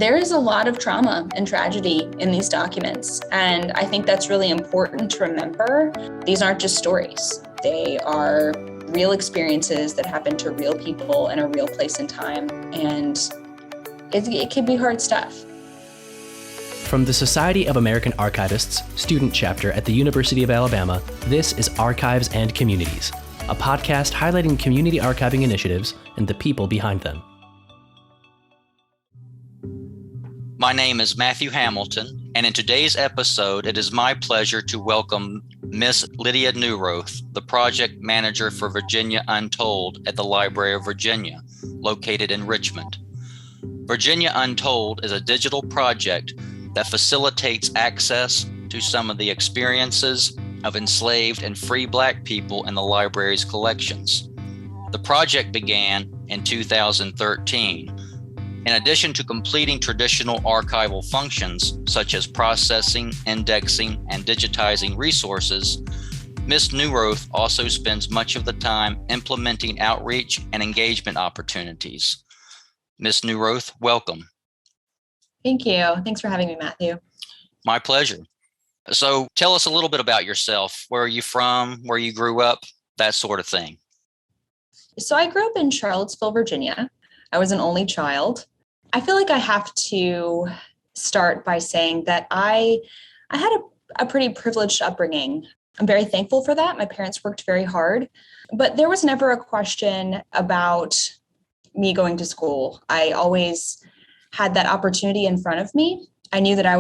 There is a lot of trauma and tragedy in these documents, and I think that's really important to remember. These aren't just stories. They are real experiences that happen to real people in a real place and time, and it can be hard stuff. From the Society of American Archivists student chapter at the University of Alabama, this is Archives and Communities, a podcast highlighting community archiving initiatives and the people behind them. My name is Matthew Hamilton, and in today's episode, it is my pleasure to welcome Miss Lydia Neuroth, the project manager for Virginia Untold at the Library of Virginia, located in Richmond. Virginia Untold is a digital project that facilitates access to some of the experiences of enslaved and free Black people in the library's collections. The project began in 2013. In addition to completing traditional archival functions, such as processing, indexing, and digitizing resources, Ms. Neuroth also spends much of the time implementing outreach and engagement opportunities. Ms. Neuroth, welcome. Thank you. Thanks for having me, Matthew. My pleasure. So tell us a little bit about yourself. Where are you from? Where you grew up? That sort of thing. So I grew up in Charlottesville, Virginia. I was an only child. I feel like I have to start by saying that I had a pretty privileged upbringing. I'm very thankful for that. My parents worked very hard, but there was never a question about me going to school. I always had that opportunity in front of me. I knew that I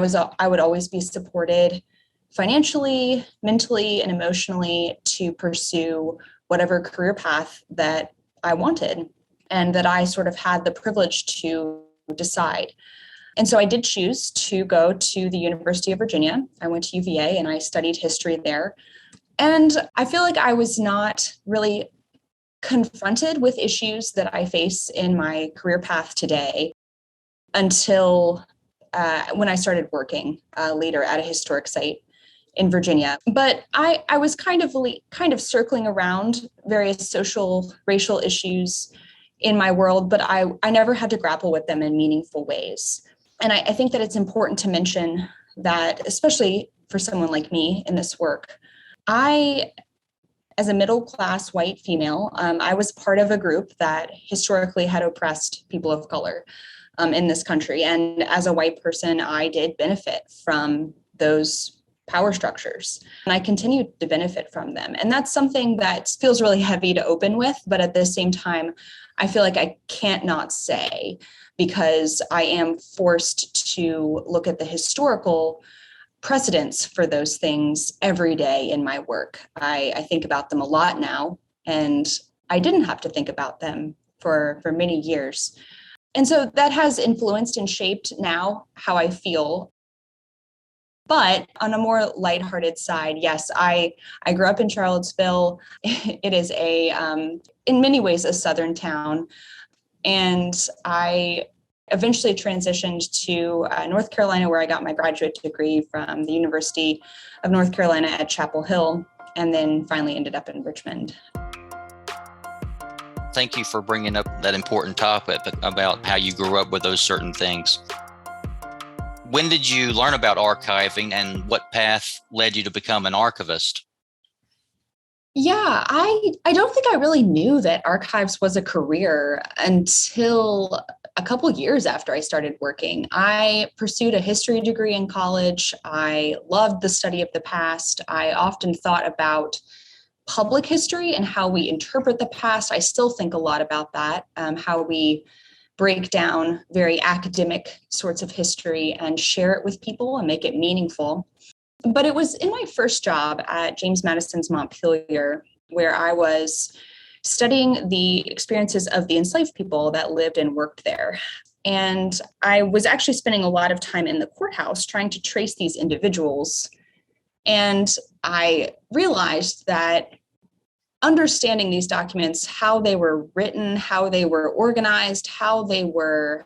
would always be supported financially, mentally, and emotionally to pursue whatever career path that I wanted, and that I sort of had the privilege to decide. And so I did choose to go to the University of Virginia. I went to UVA and I studied history there. And I feel like I was not really confronted with issues that I face in my career path today until when I started working later at a historic site in Virginia. But I was kind of circling around various social, racial issues in my world, but I never had to grapple with them in meaningful ways. And I think that it's important to mention that, especially for someone like me in this work, I, as a middle-class white female, I was part of a group that historically had oppressed people of color in this country. And as a white person, I did benefit from those power structures, and I continue to benefit from them. And that's something that feels really heavy to open with, but at the same time, I feel like I can't not say, because I am forced to look at the historical precedents for those things every day in my work. I think about them a lot now, and I didn't have to think about them for many years. And so that has influenced and shaped now how I feel. But on a more lighthearted side, yes, I grew up in Charlottesville. It is in many ways, a Southern town. And I eventually transitioned to North Carolina, where I got my graduate degree from the University of North Carolina at Chapel Hill, and then finally ended up in Richmond. Thank you for bringing up that important topic about how you grew up with those certain things. When did you learn about archiving, and what path led you to become an archivist? Yeah, I don't think I really knew that archives was a career until a couple years after I started working. I pursued a history degree in college. I loved the study of the past. I often thought about public history and how we interpret the past. I still think a lot about that, how we break down very academic sorts of history and share it with people and make it meaningful. But it was in my first job at James Madison's Montpelier, where I was studying the experiences of the enslaved people that lived and worked there. And I was actually spending a lot of time in the courthouse trying to trace these individuals. And I realized that understanding these documents, how they were written, how they were organized, how they were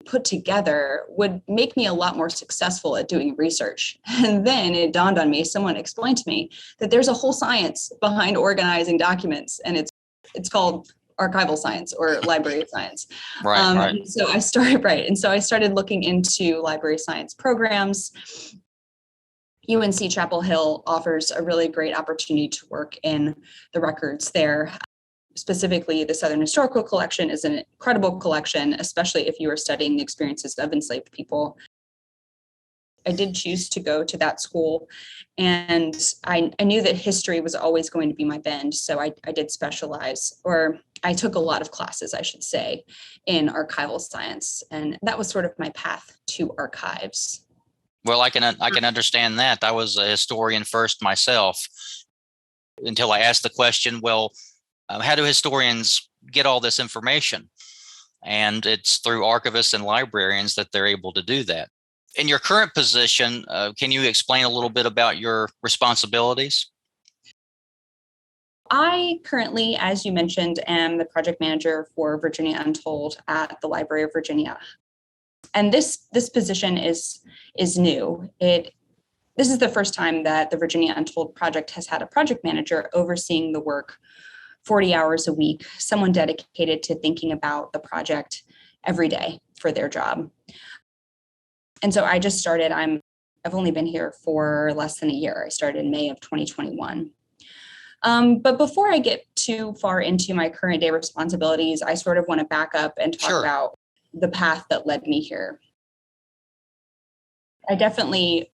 put together would make me a lot more successful at doing research. And then it dawned on me, someone explained to me that there's a whole science behind organizing documents, and it's called archival science or library science. Right. And so I started, right. And so I started looking into library science programs. UNC Chapel Hill offers a really great opportunity to work in the records there. Specifically, the Southern Historical Collection is an incredible collection, especially if you are studying the experiences of enslaved people. I did choose to go to that school, and I knew that history was always going to be my bend. So I did specialize, or I took a lot of classes, I should say, in archival science. And that was sort of my path to archives. Well, I can understand that. I was a historian first myself until I asked the question, well, how do historians get all this information? And it's through archivists and librarians that they're able to do that. In your current position, can you explain a little bit about your responsibilities? I currently, as you mentioned, am the project manager for Virginia Untold at the Library of Virginia. And this position is new. This is the first time that the Virginia Untold project has had a project manager overseeing the work 40 hours a week, someone dedicated to thinking about the project every day for their job. And so I just started, I've only been here for less than a year. I started in May of 2021. But before I get too far into my current day responsibilities, I sort of want to back up and talk about the path that led me here. I definitely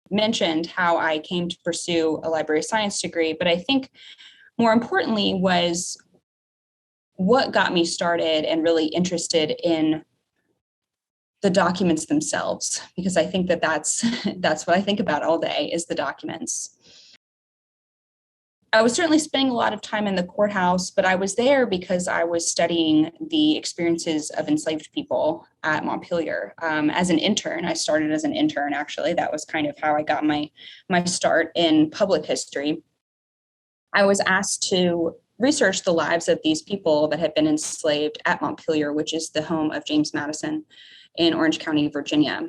mentioned how I came to pursue a library science degree, but I think more importantly was what got me started and really interested in the documents themselves, because I think that's what I think about all day is the documents. I was certainly spending a lot of time in the courthouse, but I was there because I was studying the experiences of enslaved people at Montpelier. As an intern, I started as an intern, actually. That was kind of how I got my start in public history. I was asked to research the lives of these people that had been enslaved at Montpelier, which is the home of James Madison in Orange County, Virginia.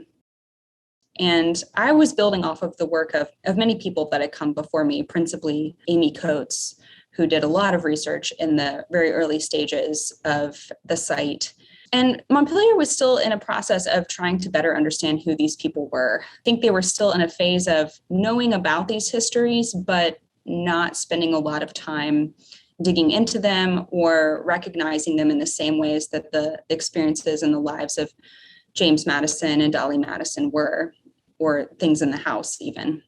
And I was building off of the work of many people that had come before me, principally Amy Coates, who did a lot of research in the very early stages of the site. And Montpelier was still in a process of trying to better understand who these people were. I think they were still in a phase of knowing about these histories, but not spending a lot of time digging into them or recognizing them in the same ways that the experiences and the lives of James Madison and Dolly Madison were, or things in the house even.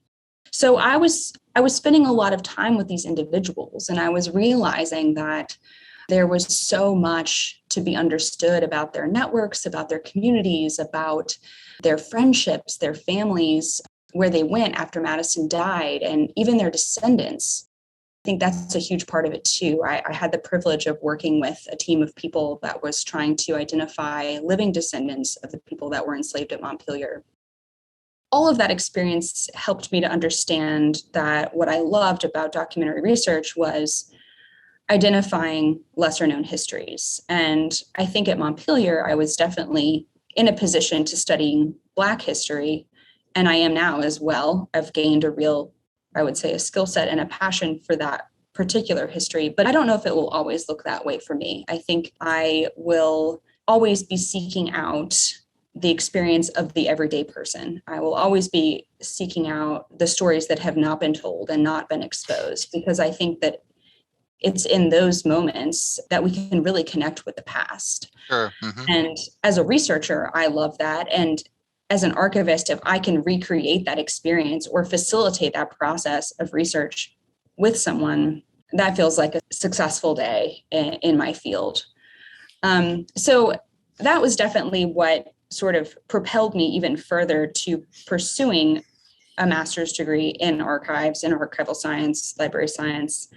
So I was spending a lot of time with these individuals, and I was realizing that there was so much to be understood about their networks, about their communities, about their friendships, their families, where they went after Madison died, and even their descendants. I think that's a huge part of it too. I had the privilege of working with a team of people that was trying to identify living descendants of the people that were enslaved at Montpelier. All of that experience helped me to understand that what I loved about documentary research was identifying lesser known histories. And I think at Montpelier, I was definitely in a position to studying Black history, and I am now as well. I've gained a real, I would say, a skill set and a passion for that particular history, but I don't know if it will always look that way for me. I think I will always be seeking out the experience of the everyday person. I will always be seeking out the stories that have not been told and not been exposed, because I think that it's in those moments that we can really connect with the past. Sure. Mm-hmm. And as a researcher, I love that. And as an archivist, if I can recreate that experience or facilitate that process of research with someone, that feels like a successful day in my field. So that was definitely what sort of propelled me even further to pursuing a master's degree in archives, in archival science, library science.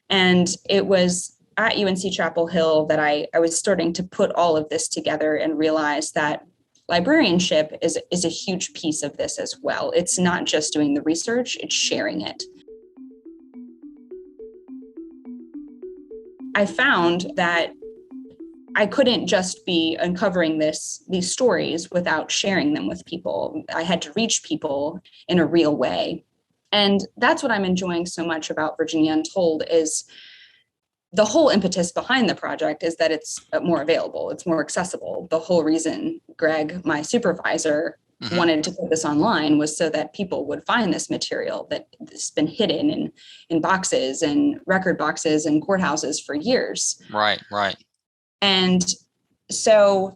And it was at UNC Chapel Hill that I was starting to put all of this together and realize that librarianship is a huge piece of this as well. It's not just doing the research, it's sharing it. I found that I couldn't just be uncovering these stories without sharing them with people. I had to reach people in a real way. And that's what I'm enjoying so much about Virginia Untold is the whole impetus behind the project is that it's more available, it's more accessible. The whole reason Greg, my supervisor, wanted to put this online was so that people would find this material that has been hidden in boxes and record boxes and courthouses for years. Right. And so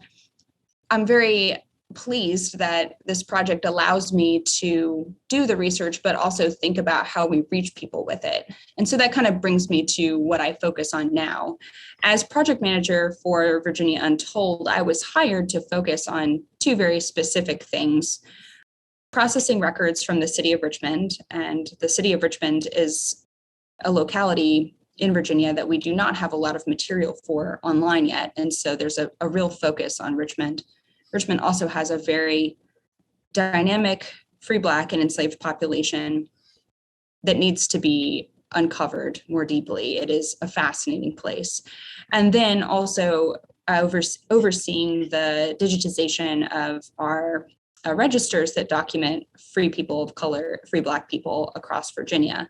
I'm very pleased that this project allows me to do the research, but also think about how we reach people with it. And so that kind of brings me to what I focus on now. As project manager for Virginia Untold, I was hired to focus on two very specific things: processing records from the city of Richmond. And the city of Richmond is a locality in Virginia that we do not have a lot of material for online yet. And so there's a real focus on Richmond. Richmond also has a very dynamic free Black and enslaved population that needs to be uncovered more deeply. It is a fascinating place. And then also overseeing the digitization of our registers that document free people of color, free Black people across Virginia.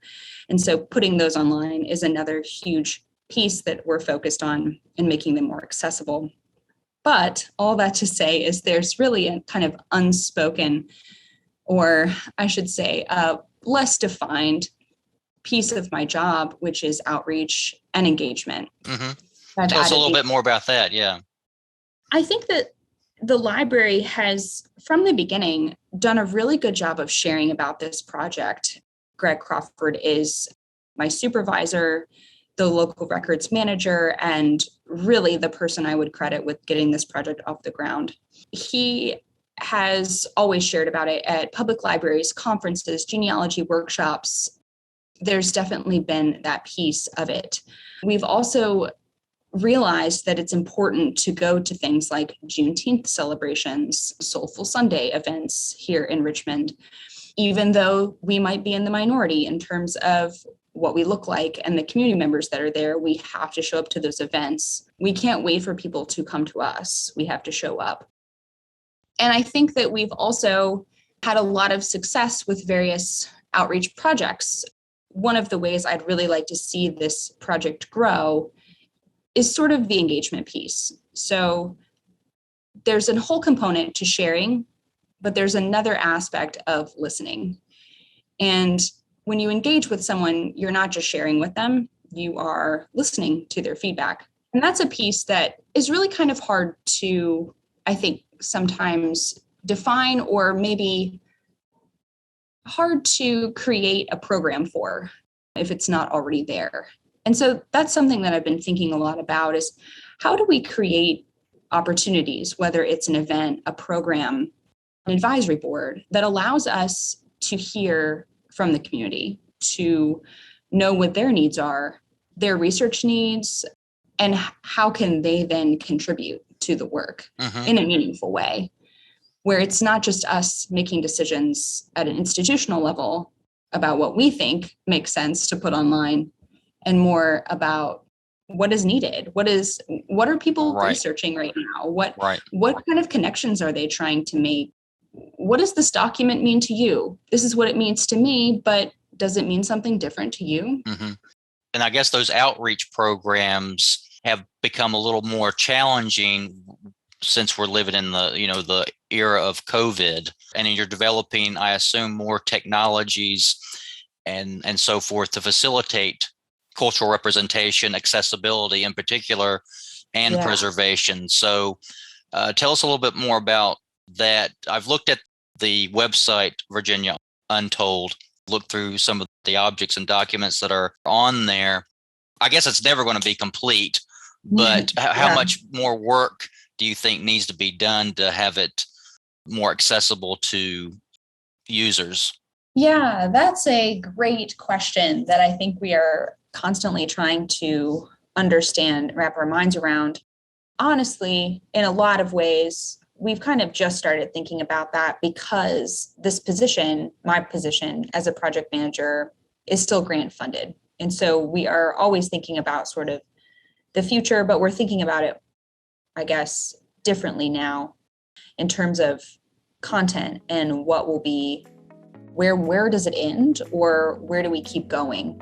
And so putting those online is another huge piece that we're focused on in making them more accessible. But all that to say is there's really a kind of unspoken, or I should say, a less defined piece of my job, which is outreach and engagement. Tell us a little bit more about that. Yeah. I think that the library has, from the beginning, done a really good job of sharing about this project. Greg Crawford is my supervisor, the local records manager, and really the person I would credit with getting this project off the ground. He has always shared about it at public libraries, conferences, genealogy workshops. There's definitely been that piece of it. We've also realized that it's important to go to things like Juneteenth celebrations, Soulful Sunday events here in Richmond, even though we might be in the minority in terms of what we look like and the community members that are there. We have to show up to those events. We can't wait for people to come to us. We have to show up. And I think that we've also had a lot of success with various outreach projects. One of the ways I'd really like to see this project grow is sort of the engagement piece. So there's a whole component to sharing, but there's another aspect of listening. And when you engage with someone, you're not just sharing with them, you are listening to their feedback. And that's a piece that is really kind of hard to, I think, sometimes define, or maybe hard to create a program for if it's not already there. And so that's something that I've been thinking a lot about, is how do we create opportunities, whether it's an event, a program, an advisory board, that allows us to hear from the community, to know what their needs are, their research needs, and how can they then contribute to the work in a meaningful way, where it's not just us making decisions at an institutional level about what we think makes sense to put online, and more about what is needed. What are people researching right now? What kind of connections are they trying to make? What does this document mean to you? This is what it means to me, but does it mean something different to you? And I guess those outreach programs have become a little more challenging since we're living in the era of COVID, and you're developing, I assume, more technologies and so forth to facilitate cultural representation, accessibility in particular, and preservation. So tell us a little bit more about that. I've looked at the website, Virginia Untold, looked through some of the objects and documents that are on there. I guess it's never going to be complete, but how much more work do you think needs to be done to have it more accessible to users? Yeah, that's a great question that I think we are constantly trying to understand, wrap our minds around. Honestly, in a lot of ways, we've kind of just started thinking about that because this position, my position as a project manager, is still grant funded. And so we are always thinking about sort of the future, but we're thinking about it, I guess, differently now in terms of content and what will be, where does it end, or where do we keep going?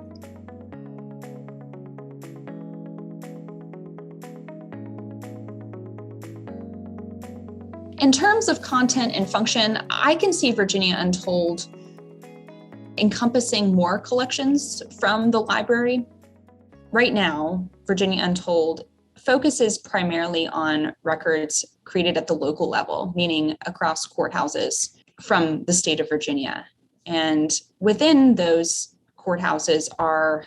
In terms of content and function, I can see Virginia Untold encompassing more collections from the library. Right now, Virginia Untold focuses primarily on records created at the local level, meaning across courthouses from the state of Virginia. And within those courthouses are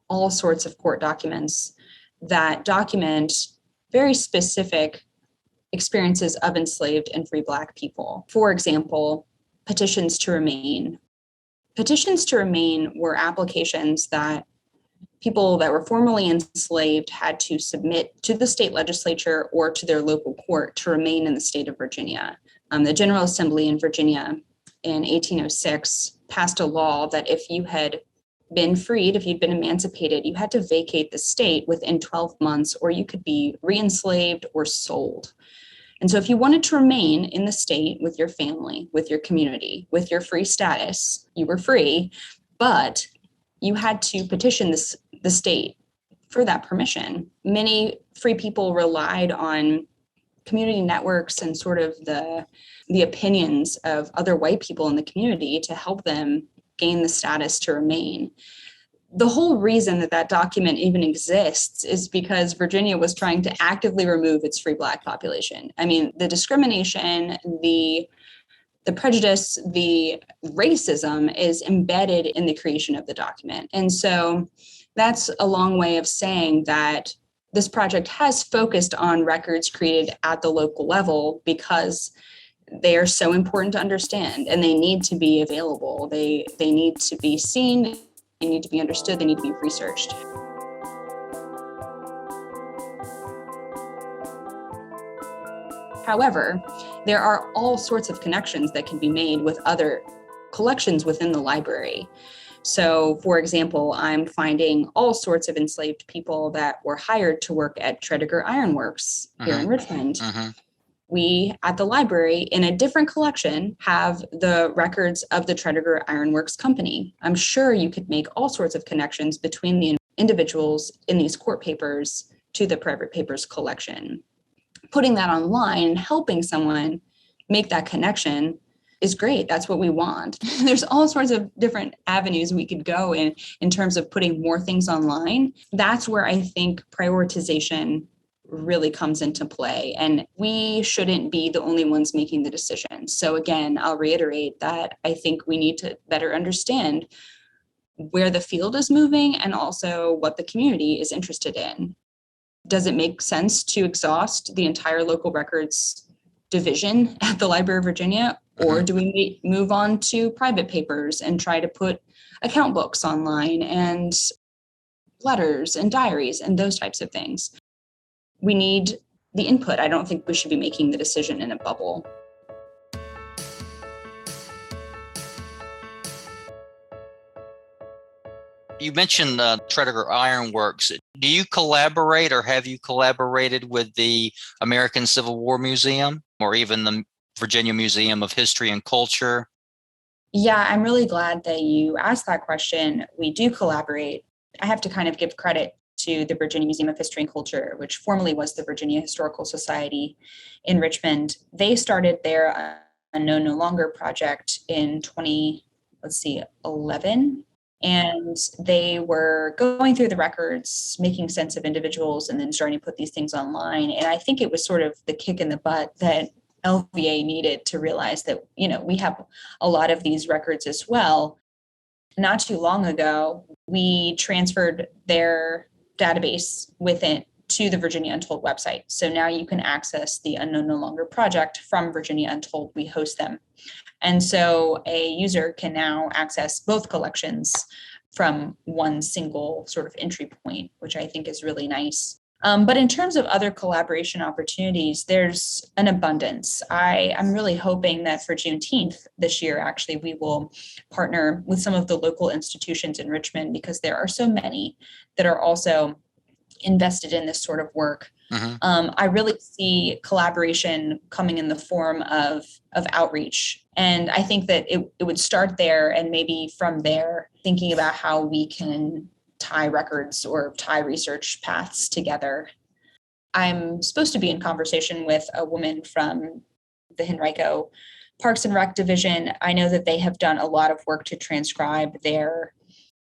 all sorts of court documents that document very specific experiences of enslaved and free Black people. For example, petitions to remain. Petitions to remain were applications that people that were formerly enslaved had to submit to the state legislature or to their local court to remain in the state of Virginia. The General Assembly in Virginia in 1806 passed a law that if you had been freed, if you'd been emancipated, you had to vacate the state within 12 months, or you could be re-enslaved or sold. And so if you wanted to remain in the state with your family, with your community, with your free status, you were free, but you had to petition the state for that permission. Many free people relied on community networks and sort of the opinions of other white people in the community to help them gain the status to remain. The whole reason that document even exists is because Virginia was trying to actively remove its free Black population. I mean, the discrimination, the prejudice, the racism is embedded in the creation of the document. And so that's a long way of saying that this project has focused on records created at the local level because they are so important to understand and they need to be available. They need to be seen, they need to be understood, they need to be researched. However, there are all sorts of connections that can be made with other collections within the library. So, for example, I'm finding all sorts of enslaved people that were hired to work at Tredegar Iron Works here in Richmond. We, at the library, in a different collection, have the records of the Tredegar Iron Works company. I'm sure you could make all sorts of connections between the individuals in these court papers to the private papers collection. Putting that online and helping someone make that connection is great. That's what we want. There's all sorts of different avenues we could go in terms of putting more things online. That's where I think prioritization really comes into play. And we shouldn't be the only ones making the decisions. So again, I'll reiterate that I think we need to better understand where the field is moving and also what the community is interested in. Does it make sense to exhaust the entire local records division at the Library of Virginia? Or do we move on to private papers and try to put account books online and letters and diaries and those types of things? We need the input. I don't think we should be making the decision in a bubble. You mentioned Tredegar Iron Works. Do you collaborate or have you collaborated with the American Civil War Museum or even the Virginia Museum of History and Culture? Yeah, I'm really glad that you asked that question. We do collaborate. I have to kind of give credit to the Virginia Museum of History and Culture, which formerly was the Virginia Historical Society in Richmond. They started their Unknown No Longer project in 2011. And they were going through the records, making sense of individuals, and then starting to put these things online. And I think it was sort of the kick in the butt that LVA needed to realize that, we have a lot of these records as well. Not too long ago, we transferred their database with it to the Virginia Untold website. So now you can access the Unknown No Longer project from Virginia Untold. We host them. And so a user can now access both collections from one single sort of entry point, which I think is really nice. But in terms of other collaboration opportunities, there's an abundance. I'm really hoping that for Juneteenth this year, actually, we will partner with some of the local institutions in Richmond because there are so many that are also invested in this sort of work. I really see collaboration coming in the form of outreach. And I think that it would start there and maybe from there, thinking about how we can tie records or tie research paths together. I'm supposed to be in conversation with a woman from the Henrico Parks and Rec Division. I know that they have done a lot of work to transcribe their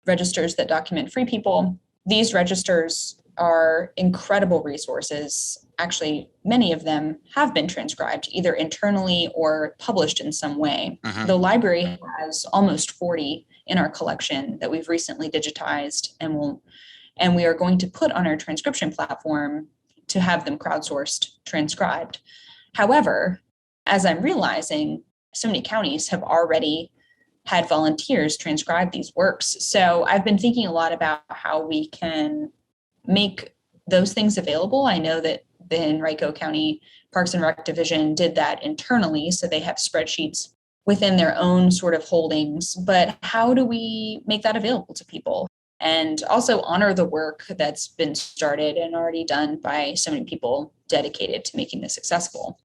registers that document free people. These registers are incredible resources. Actually, many of them have been transcribed either internally or published in some way. Mm-hmm. The library has almost 40 in our collection that we've recently digitized and we are going to put on our transcription platform to have them crowdsourced, transcribed. However, as I'm realizing, so many counties have already had volunteers transcribe these works. So I've been thinking a lot about how we can make those things available. I know that the Henrico County Parks and Rec Division did that internally, so they have spreadsheets within their own sort of holdings, but how do we make that available to people? And also honor the work that's been started and already done by so many people dedicated to making this accessible.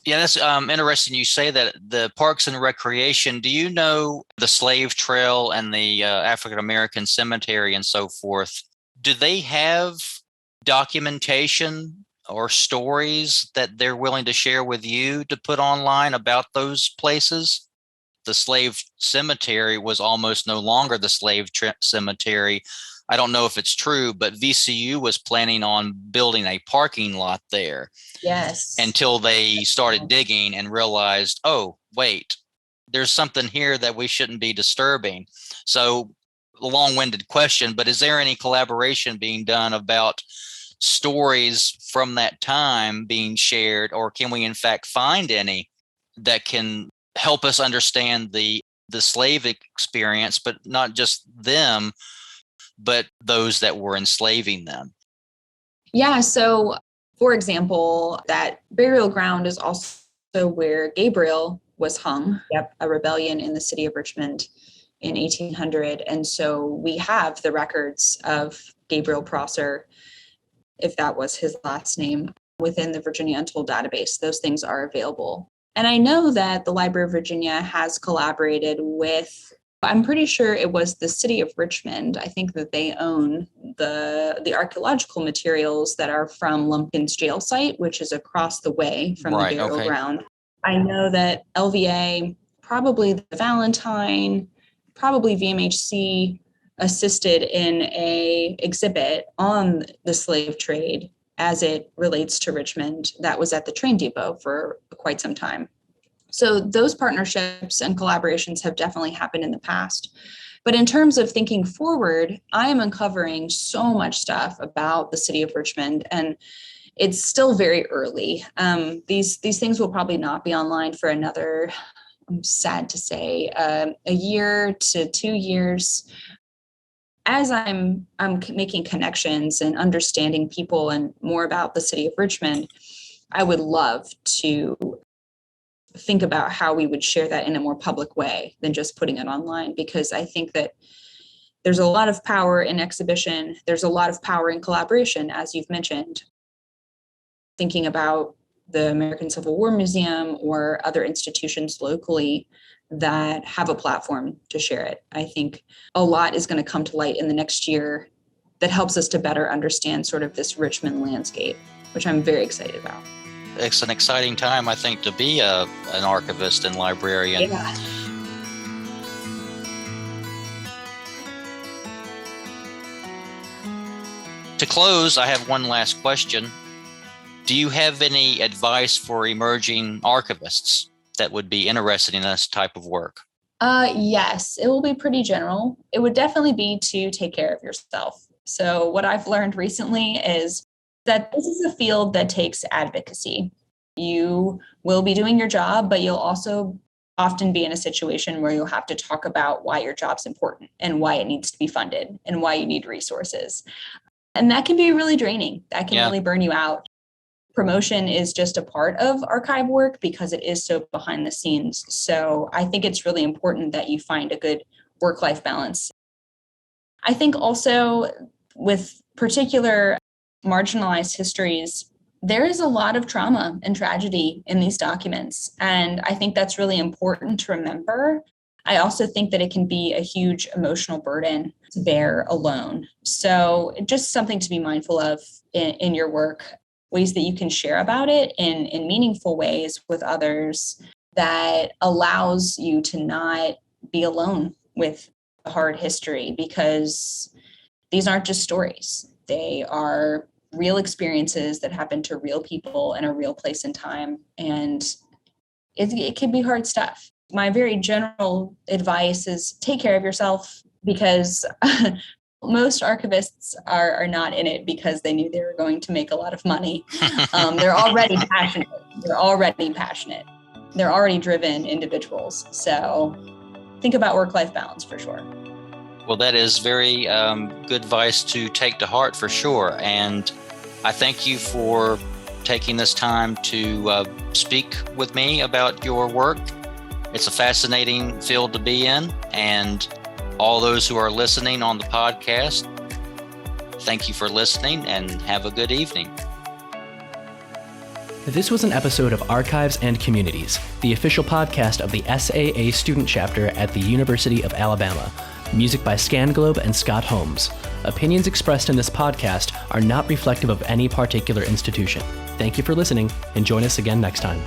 Yeah, that's interesting. You say that the Parks and Recreation, do you know the Slave Trail and the African American Cemetery and so forth? Do they have documentation or stories that they're willing to share with you to put online about those places? The Slave Cemetery was almost no longer the Slave Cemetery. I don't know if it's true, but VCU was planning on building a parking lot there. Yes. Until they started digging and realized, oh, wait, there's something here that we shouldn't be disturbing. So, a long-winded question, but is there any collaboration being done about stories from that time being shared, or can we in fact find any that can help us understand the slave experience, but not just them, but those that were enslaving them? Yeah, so for example, that burial ground is also where Gabriel was hung. Yep, a rebellion in the city of Richmond in 1800. And so we have the records of Gabriel Prosser, if that was his last name, within the Virginia Untold database. Those things are available. And I know that the Library of Virginia has collaborated with, I'm pretty sure it was the city of Richmond. I think that they own the archaeological materials that are from Lumpkin's jail site, which is across the way from the burial ground. I know that LVA, probably the Valentine, probably VMHC assisted in a exhibit on the slave trade as it relates to Richmond that was at the train depot for quite some time. So those partnerships and collaborations have definitely happened in the past. But in terms of thinking forward, I am uncovering so much stuff about the city of Richmond, and it's still very early. These things will probably not be online for another, I'm sad to say, a year to 2 years. As I'm making connections and understanding people and more about the city of Richmond, I would love to think about how we would share that in a more public way than just putting it online, because I think that there's a lot of power in exhibition. There's a lot of power in collaboration, as you've mentioned. Thinking about the American Civil War Museum or other institutions locally that have a platform to share it. I think a lot is going to come to light in the next year that helps us to better understand sort of this Richmond landscape, which I'm very excited about. It's an exciting time, I think, to be an archivist and librarian. Yeah. To close, I have one last question. Do you have any advice for emerging archivists that would be interested in this type of work? Yes, it will be pretty general. It would definitely be to take care of yourself. So what I've learned recently is that this is a field that takes advocacy. You will be doing your job, but you'll also often be in a situation where you'll have to talk about why your job's important and why it needs to be funded and why you need resources. And that can be really draining. That can really burn you out. Promotion is just a part of archive work because it is so behind the scenes. So I think it's really important that you find a good work-life balance. I think also with particular marginalized histories, there is a lot of trauma and tragedy in these documents. And I think that's really important to remember. I also think that it can be a huge emotional burden to bear alone. So just something to be mindful of in your work. ways that you can share about it in meaningful ways with others that allows you to not be alone with a hard history, because these aren't just stories. They are real experiences that happen to real people in a real place and time. And it can be hard stuff. My very general advice is take care of yourself, because most archivists are not in it because they knew they were going to make a lot of money. They're already passionate. They're already driven individuals. So think about work-life balance for sure. Well, that is very good advice to take to heart for sure. And I thank you for taking this time to speak with me about your work. It's a fascinating field to be in. And all those who are listening on the podcast, thank you for listening and have a good evening. This was an episode of Archives and Communities, the official podcast of the SAA student chapter at the University of Alabama. Music by Scanglobe and Scott Holmes. Opinions expressed in this podcast are not reflective of any particular institution. Thank you for listening, and join us again next time.